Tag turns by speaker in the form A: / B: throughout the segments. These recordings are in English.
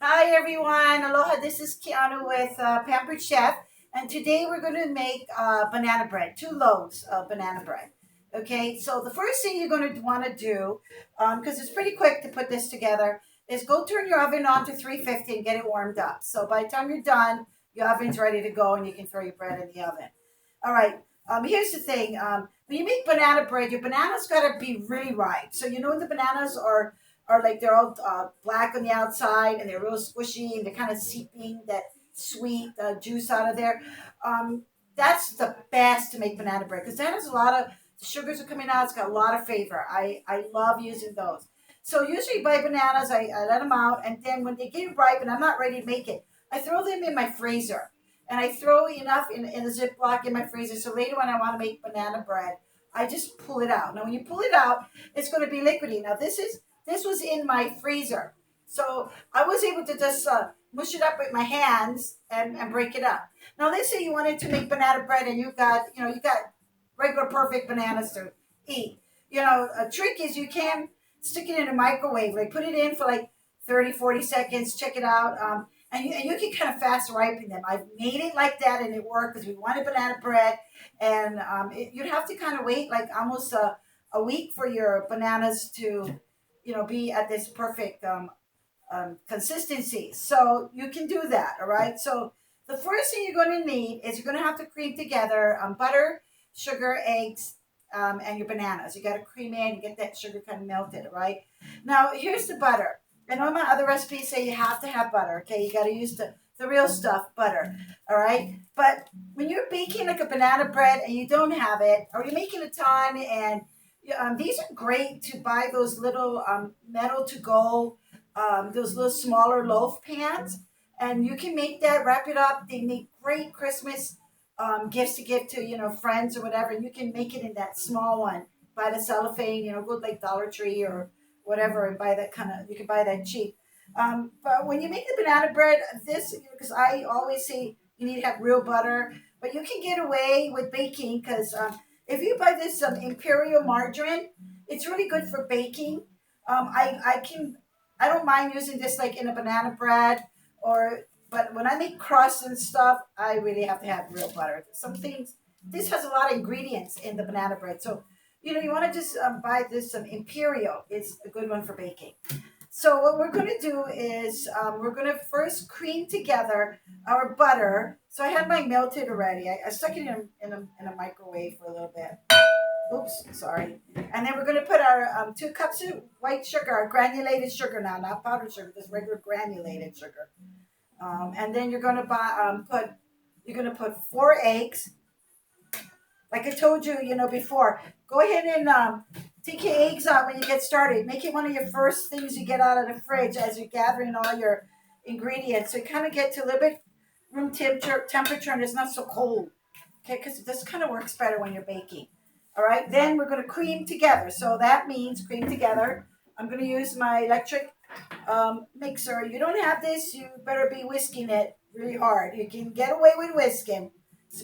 A: Hi everyone, aloha. This is Keanu with Pampered Chef, and today we're going to make banana bread, 2 loaves of banana bread. Okay, so the first thing you're going to want to do, because it's pretty quick to put this together, is go turn your oven on to 350 and get it warmed up. So by the time you're done, your oven's ready to go and you can throw your bread in the oven. All right. Here's the thing. When you make banana bread, your bananas got to be really ripe. So you know the bananas are like they're all black on the outside and they're real squishy and they're kind of seeping that sweet juice out of there. Um, that's the best to make banana bread because that has a lot of the sugars are coming out. It's got a lot of flavor. I love using those. So usually buy bananas, I let them out, and then when they get ripe and I'm not ready to make it, I throw them in my freezer. And I throw enough in a Ziploc in my freezer. So later when I want to make banana bread, I just pull it out. Now when you pull it out, it's going to be liquidy. Now this was in my freezer. So I was able to just mush it up with my hands and break it up. Now let's say you wanted to make banana bread and you got regular perfect bananas to eat. A trick is you can stick it in a microwave. Like put it in for like 30, 40 seconds, check it out. And you can kind of fast ripen them. I've made it like that and it worked because we wanted banana bread. And you'd have to kind of wait like almost a week for your bananas to be at this perfect consistency. So you can do that, all right? So the first thing you're going to need is you're going to have to cream together butter, sugar, eggs, and your bananas. You got to cream in and get that sugar kind of melted, all right? Now, here's the butter. I know my other recipes say you have to have butter, okay? You got to use the real stuff, butter, all right? But when you're baking like a banana bread and you don't have it, or you're making a ton and these are great to buy those little metal to go, those little smaller loaf pans. And you can make that, wrap it up. They make great Christmas gifts to give to, friends or whatever. And you can make it in that small one. Buy the cellophane, go to like Dollar Tree or whatever and buy that you can buy that cheap. But when you make the banana bread, because I always say you need to have real butter, but you can get away with baking because if you buy this imperial margarine, it's really good for baking. I don't mind using this like in a banana bread but when I make crusts and stuff, I really have to have real butter. Some things this has a lot of ingredients in the banana bread, so you want to just buy this imperial. It's a good one for baking. So what we're going to do is we're going to first cream together our butter. So I had mine melted already. I stuck it in a microwave for a little bit. Oops, sorry. And then we're going to put our 2 cups of white sugar, granulated sugar now, not powdered sugar, just regular granulated sugar. And then you're going to put 4 eggs. Like I told you, before. Go ahead and take your eggs out when you get started. Make it one of your first things you get out of the fridge as you're gathering all your ingredients. So you kind of get to a little bit room temperature and it's not so cold. Okay, because this kind of works better when you're baking. All right, then we're going to cream together. So that means cream together. I'm going to use my electric mixer. You don't have this, you better be whisking it really hard. You can get away with whisking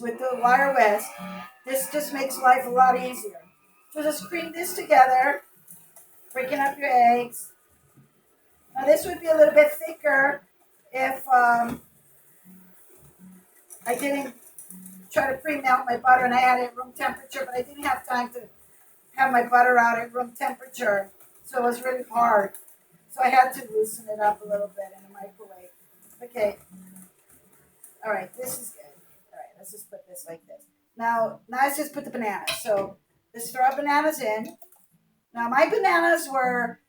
A: with the wire whisk. This just makes life a lot easier. So just cream this together, breaking up your eggs. Now this would be a little bit thicker if I didn't try to pre-melt my butter and I had it at room temperature, but I didn't have time to have my butter out at room temperature, so it was really hard. So I had to loosen it up a little bit in the microwave. Okay, all right, this is good. All right, let's just put this like this. Now let's just put the bananas. So let's throw our bananas in. Now my bananas were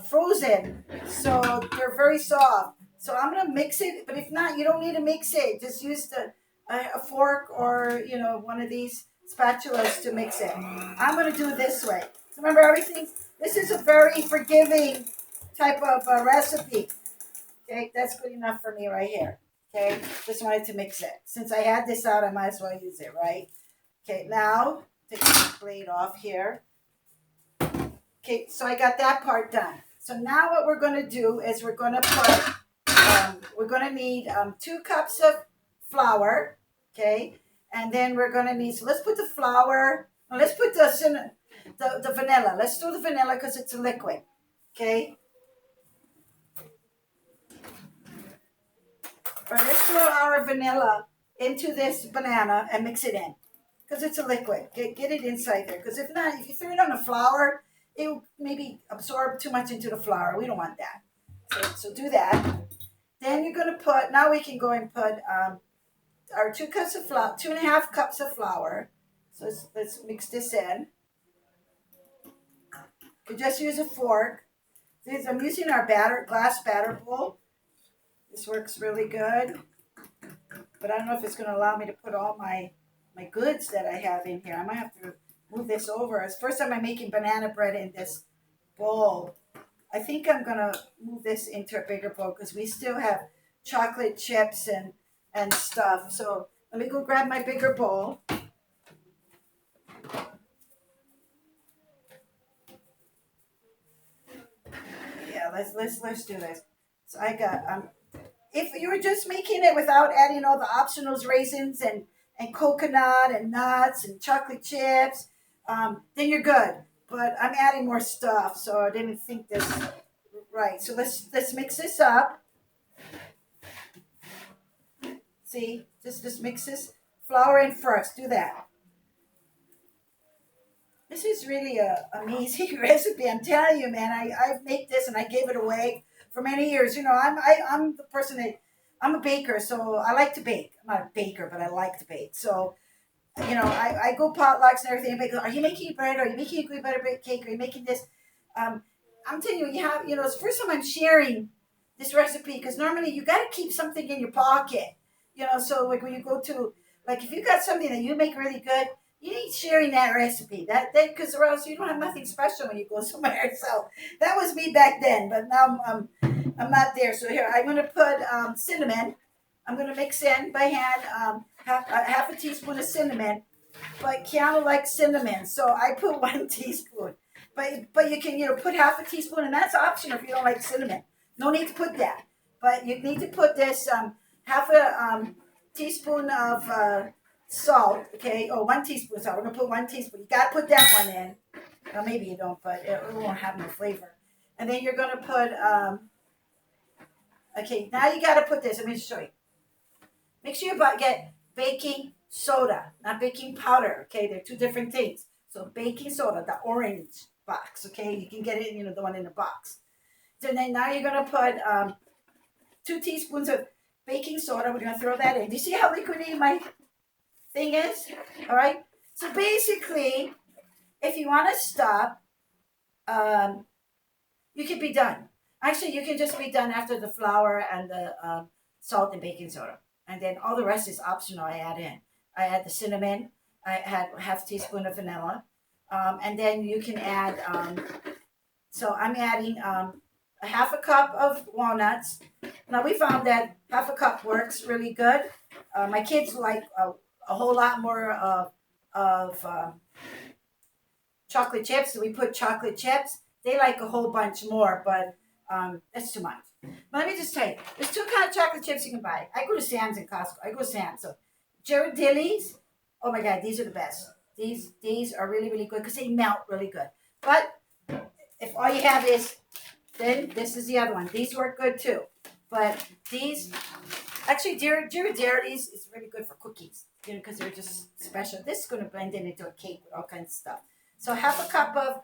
A: frozen, so they're very soft. So I'm gonna mix it, but if not, you don't need to mix it. Just use a fork or one of these spatulas to mix it. I'm gonna do it this way. So remember everything. This is a very forgiving type of recipe. Okay, that's good enough for me right here. Okay, just wanted to mix it. Since I had this out, I might as well use it, right? Okay, now take the blade off here. Okay, so I got that part done. So now what we're going to do is we're going to need 2 cups of flour, okay? And then we're going to need, so let's put the flour, no, let's put the vanilla. Let's do the vanilla because it's a liquid, okay? All right, let's throw our vanilla into this banana and mix it in because it's a liquid. Get it inside there because if not, if you throw it on the flour, it will maybe absorb too much into the flour. We don't want that. So do that. Then you're going to put, now we can go and put our 2 cups of flour, 2.5 cups of flour. So let's mix this in. You just use a fork. I'm using our glass batter bowl. This works really good. But I don't know if it's going to allow me to put all my goods that I have in here. I might have to move this over. It's the first time I'm making banana bread in this bowl. I think I'm going to move this into a bigger bowl because we still have chocolate chips and stuff. So let me go grab my bigger bowl. Yeah, let's do this. So I got if you were just making it without adding all the optionals, raisins and coconut and nuts and chocolate chips, then you're good. But I'm adding more stuff, so I didn't think this right. So let's mix this up. See, just mix this flour in first. Do that. This is really a amazing recipe. I'm telling you, man. I make this and I gave it away for many years. You know, I'm the person that I'm a baker, so I like to bake. I'm not a baker, but I like to bake. So you know, I go potlucks and everything. Everybody goes, "Are you making bread? Are you making a good butter cake? Are you making this?" Um, I'm telling you, it's the first time I'm sharing this recipe because normally you got to keep something in your pocket. So like when you go to, like if you got something that you make really good, you need sharing that recipe. That because or else you don't have nothing special when you go somewhere. So that was me back then, but now I'm not there. So here I'm gonna put cinnamon. I'm gonna mix in by hand half a teaspoon of cinnamon, but Kiana likes cinnamon, so I put 1 teaspoon. But you can put half a teaspoon, and that's optional if you don't like cinnamon. No need to put that, but you need to put this half a teaspoon of salt. Okay, 1 teaspoon salt. We're gonna put 1 teaspoon. You gotta put that one in. Well, maybe you don't, but it won't have no flavor. And then you're gonna put. Okay, now you gotta put this. Let me show you. Make sure you get baking soda, not baking powder. Okay, they're two different things. So baking soda, the orange box. Okay, you can get it. The one in the box. So then now you're gonna put 2 teaspoons of baking soda. We're gonna throw that in. Do you see how liquidy my thing is? All right. So basically, if you want to stop, you can be done. Actually, you can just be done after the flour and the salt and baking soda. And then all the rest is optional. I add in. I add the cinnamon. I had half teaspoon of vanilla. And then you can add, so I'm adding a half a cup of walnuts. Now we found that half a cup works really good. My kids like a whole lot more of chocolate chips. So we put chocolate chips. They like a whole bunch more, but that's too much. But let me just tell you, there's two kind of chocolate chips you can buy. I go to Sam's and Costco. I go to Sam's. So Ghirardelli's, oh my God, these are the best. These are really, really good because they melt really good. But if all you have is, then this is the other one. These work good too. But these, actually, Ghirardelli's is really good for cookies, because they're just special. This is going to blend in into a cake with all kinds of stuff. So half a cup of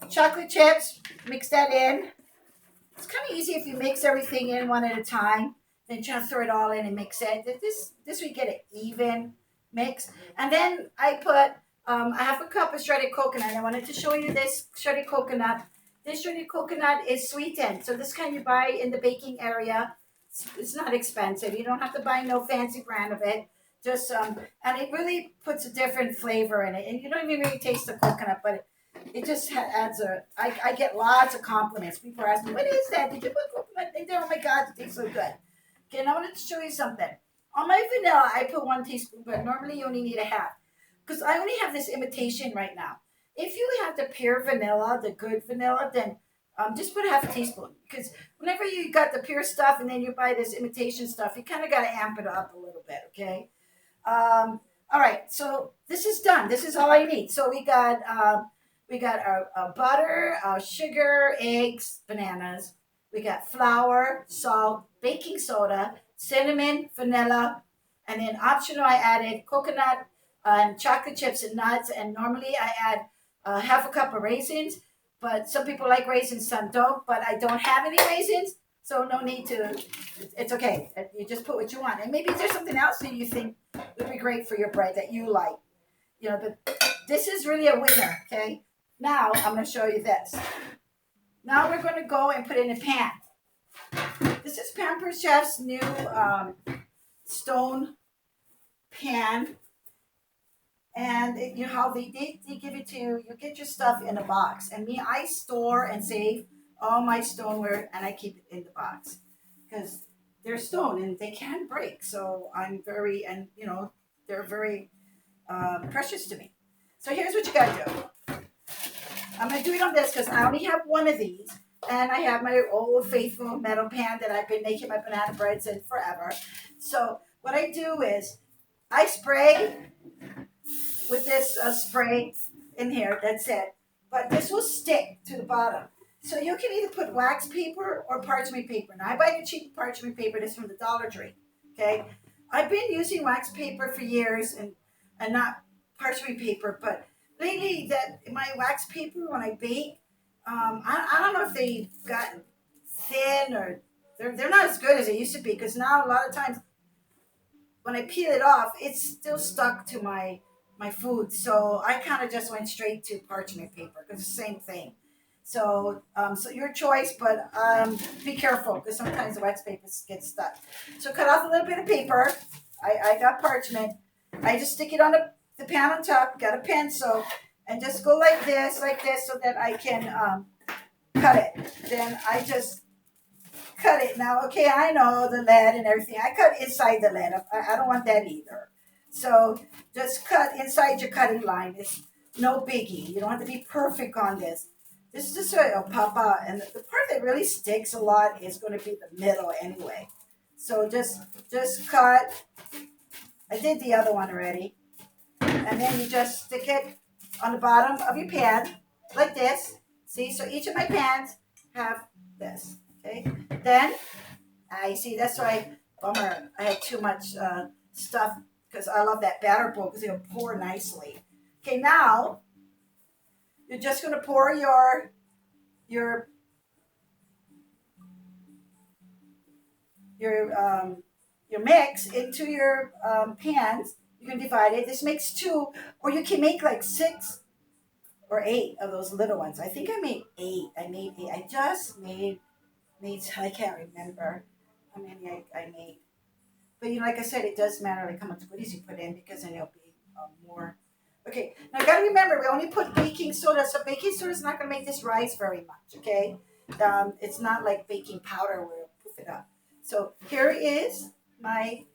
A: chocolate chips, mix that in. It's kind of easy if you mix everything in one at a time, then try to throw it all in and mix it. This we get an even mix. And then I put a half a cup of shredded coconut. I wanted to show you this shredded coconut. This shredded coconut is sweetened. So this kind you buy in the baking area. It's not expensive. You don't have to buy no fancy brand of it. Just and it really puts a different flavor in it. And you don't even really taste the coconut, but it just adds I get lots of compliments. People ask me, "What is that? Did you put coconut in there? Oh my God, it tastes so good." Okay, and I wanted to show you something. On my vanilla, I put 1 teaspoon, but normally you only need a half. Because I only have this imitation right now. If you have the pure vanilla, the good vanilla, then just put half a teaspoon. Because whenever you got the pure stuff and then you buy this imitation stuff, you kind of got to amp it up a little bit, okay? All right, so this is done. This is all I need. So we got our butter, our sugar, eggs, bananas. We got flour, salt, baking soda, cinnamon, vanilla, and then optional I added coconut and chocolate chips and nuts. And normally I add half a cup of raisins, but some people like raisins, some don't. But I don't have any raisins, so no need to. It's okay. You just put what you want, and maybe there's something else that you think would be great for your bread that you like. But this is really a winner. Okay. Now I'm going to show you this. Now we're going to go and put it in a pan. This is Pampered Chef's new stone pan. And you know how they give it to you. You get your stuff in a box. And me, I store and save all my stoneware and I keep it in the box. Because they're stone and they can break. So I'm very, and they're very precious to me. So here's what you got to do. I'm going to do it on this because I only have one of these. And I have my old faithful metal pan that I've been making my banana breads in forever. So what I do is I spray with this spray in here. That's it. But this will stick to the bottom. So you can either put wax paper or parchment paper. Now I buy the cheap parchment paper. This from the Dollar Tree. Okay. I've been using wax paper for years and not parchment paper. But lately, that my wax paper when I bake, I don't know if they got thin or they're not as good as they used to be. Because now a lot of times when I peel it off, it's still stuck to my food. So I kind of just went straight to parchment paper because it's the same thing. So your choice, but be careful because sometimes the wax paper gets stuck. So cut off a little bit of paper. I got parchment. I just stick it on the pan on top. Got a pencil and just go like this, so that I can cut it. Then I just cut it. Now, okay, I know the lead and everything. I cut inside the lead. I don't want that either. So just cut inside your cutting line. It's no biggie. You don't have to be perfect on this. This is just so it'll pop out. And the part that really sticks a lot is going to be the middle anyway. So just cut. I did the other one already. And then you just stick it on the bottom of your pan like this. See, so each of my pans have this. Okay. Then I see that's why bummer. I had too much stuff because I love that batter bowl because it'll pour nicely. Okay, now you're just going to pour your your mix into your pans. You can divide it. This makes two, or you can make like 6 or 8 of those little ones. I think I made 8. I made 8. I just made I can't remember how many I made. But like I said, it does matter like how much goodies you put in because then it'll be more. Okay, now you gotta remember we only put baking soda, so baking soda is not gonna make this rise very much. Okay, it's not like baking powder where it'll poof it up. So here is my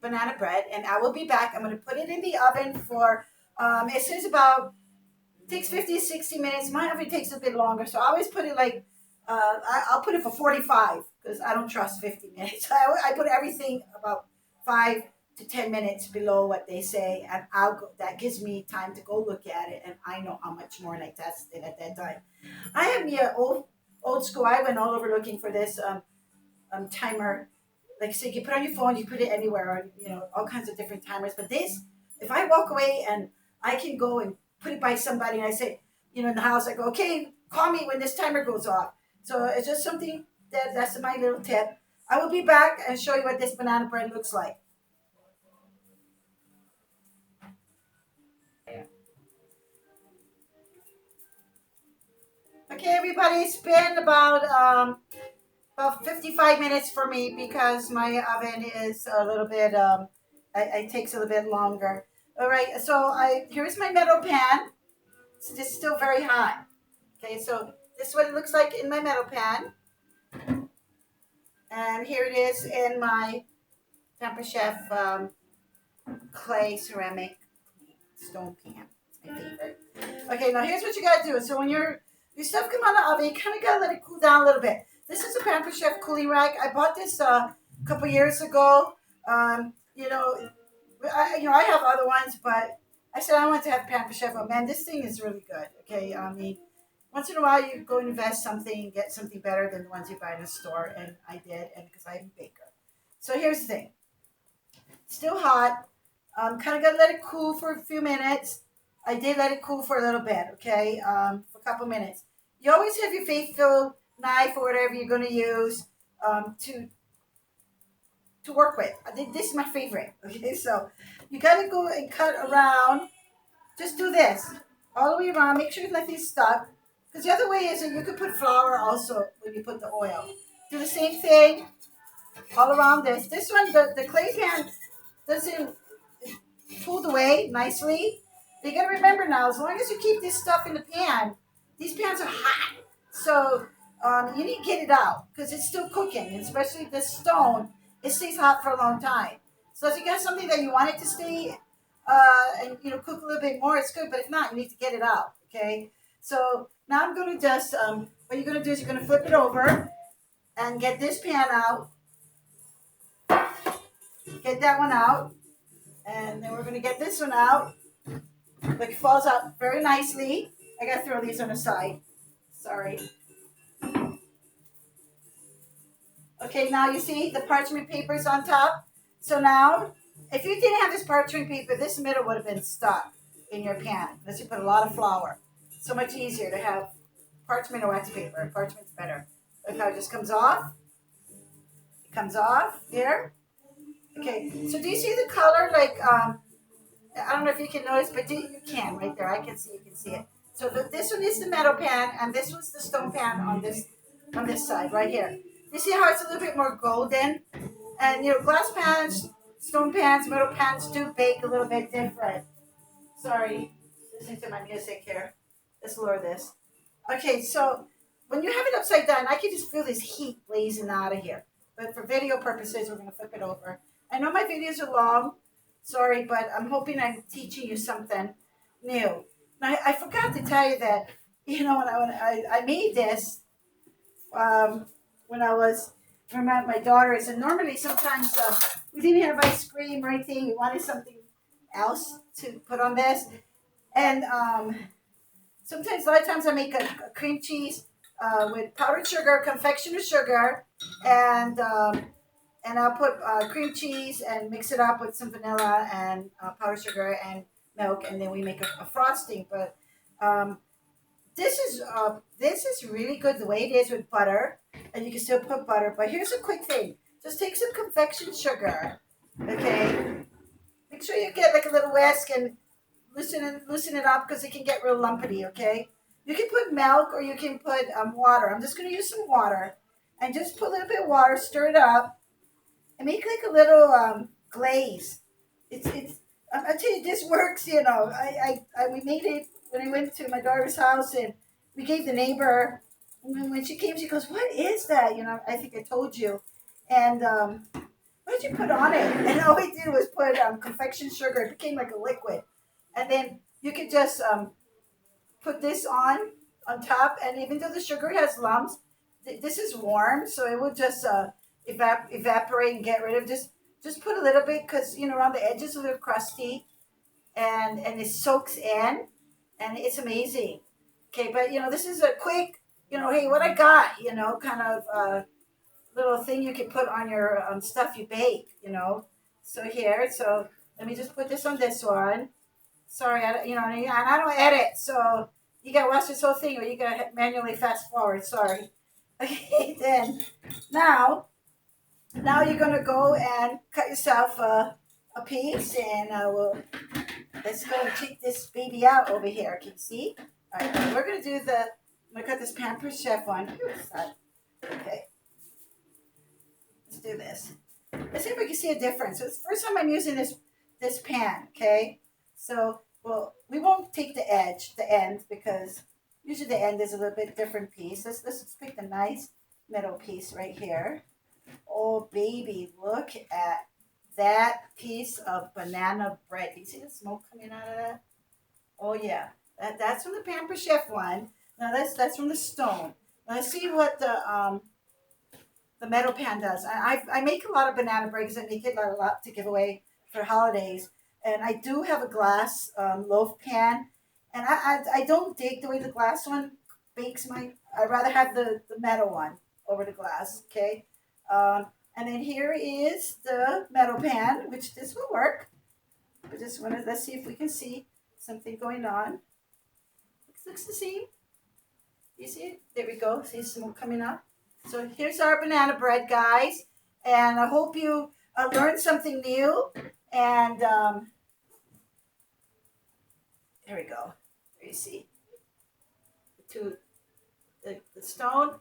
A: banana bread, and I will be back. I'm gonna put it in the oven for it says about takes 50 to 60 minutes. My oven takes a bit longer, so I always put it like I'll put it for 45 because I don't trust 50 minutes. I put everything about 5 to 10 minutes below what they say, and I'll go. That gives me time to go look at it, and I know how much more, and I test it at that time. I have me old school. I went all over looking for this timer. Like so, you can put on your phone, you put it anywhere, or all kinds of different timers. But this, if I walk away and I can go and put it by somebody, and I say, in the house, I go, okay, call me when this timer goes off. So it's just something that's my little tip. I will be back and show you what this banana bread looks like. Okay, everybody, it's been about 55 minutes for me because my oven is a little bit it takes a little bit longer. All right, so here's my metal pan. It's just still very hot. Okay, so this is what it looks like in my metal pan. And here it is in my Pamper Chef clay ceramic stone pan. It's my favorite. Okay, now here's what you gotta do. So when your stuff come out of the oven, you kind of gotta let it cool down a little bit. This is a Pamper Chef cooling rack. I bought this a couple years ago. I have other ones, but I said I want to have Pamper Chef. Oh man, this thing is really good. Okay, I mean, once in a while you go invest something and get something better than the ones you buy in the store, and I did, and because I'm a baker. So here's the thing. Still hot. Kind of got to let it cool for a few minutes. I did let it cool for a little bit, okay, for a couple minutes. You always have your faith-filled knife or whatever you're going to use to work with. I think this is my favorite. Okay, so you got to go and cut around. Just do this all the way around. Make sure nothing's stuck. Because the other way is that you could put flour also when you put the oil. Do the same thing all around this. This one, the clay pan doesn't pulled away nicely. You got to remember now, as long as you keep this stuff in the pan, these pans are hot. So you need to get it out because it's still cooking, and especially this stone, it stays hot for a long time. So if you got something that you want it to stay and cook a little bit more, it's good. But if not, you need to get it out. Okay. So now I'm going to just what you're going to do is you're going to flip it over and get this pan out. Get that one out. And then we're going to get this one out. Like it falls out very nicely. I got to throw these on the side. Sorry. Okay, now you see the parchment paper is on top. So now, if you didn't have this parchment paper, this middle would have been stuck in your pan. Unless you put a lot of flour. So much easier to have parchment or wax paper. Parchment's better. Look how it just comes off. It comes off here. Okay, so do you see the color? Like, I don't know if you can notice, but you can right there. I can see, you can see it. So this one is the metal pan, and this one's the stone pan on this side right here. You see how it's a little bit more golden? And glass pans, stone pans, metal pans do bake a little bit different. Sorry, listening to my music here. Let's lower this. Okay, so when you have it upside down, I can just feel this heat blazing out of here. But for video purposes, we're going to flip it over. I know my videos are long. Sorry, but I'm hoping I'm teaching you something new. Now, I forgot to tell you that, when I made this when I was at my daughter's, and normally sometimes we didn't have ice cream or anything. We wanted something else to put on this. And sometimes, a lot of times I make a cream cheese with powdered sugar, confectioner sugar, and I'll put cream cheese and mix it up with some vanilla and powdered sugar and milk, and then we make a frosting. But this is really good the way it is with butter, and you can still put butter. But here's a quick thing: just take some confection sugar, okay? Make sure you get like a little whisk and loosen it up because it can get real lumpy. Okay, you can put milk or you can put water. I'm just going to use some water, and just put a little bit of water, stir it up. And make like a little glaze. It's. I tell you, this works. We made it when I went to my daughter's house, and we gave the neighbor. And when she came, she goes, "What is that?" I think I told you. And what did you put on it? And all we did was put confection sugar. It became like a liquid, and then you could just put this on top. And even though the sugar has lumps, this is warm, so it will just evaporate and get rid of. Just put a little bit because around the edges a little crusty, and it soaks in, and it's amazing. Okay, but this is a quick hey, what I got, kind of little thing you can put on your stuff you bake. So let me just put this on this one. Sorry, and I don't edit, so you gotta watch this whole thing or you gotta manually fast forward. Sorry. Okay, then now you're gonna go and cut yourself a piece, and let's go and take this baby out over here. Can you see? All right, we're gonna do I'm gonna cut this Pampers Chef one. Okay, let's do this. Let's see if we can see a difference. So it's the first time I'm using this pan. Okay, so we won't take the end, because usually the end is a little bit different piece. Let's just pick the nice middle piece right here. Oh, baby, look at that piece of banana bread. Do you see the smoke coming out of that? Oh, yeah. That's from the Pamper Chef one. Now, that's from the stone. Now, let's see what the metal pan does. I make a lot of banana bread because I make it a lot to give away for holidays. And I do have a glass loaf pan. And I don't dig the way the glass one bakes I'd rather have the metal one over the glass, okay? And then here is the metal pan, which this will work. I just want to, let's see if we can see something going on. Looks the same. You see it? There we go. See smoke coming up. So here's our banana bread, guys. And I hope you learned something new. And there we go. There you see the stone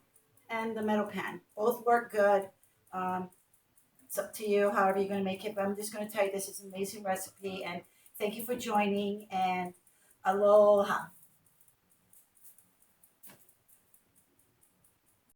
A: and the metal pan. Both work good. Um, it's up to you, however you're going to make it. But I'm just going to tell you this is an amazing recipe. And thank you for joining. And aloha.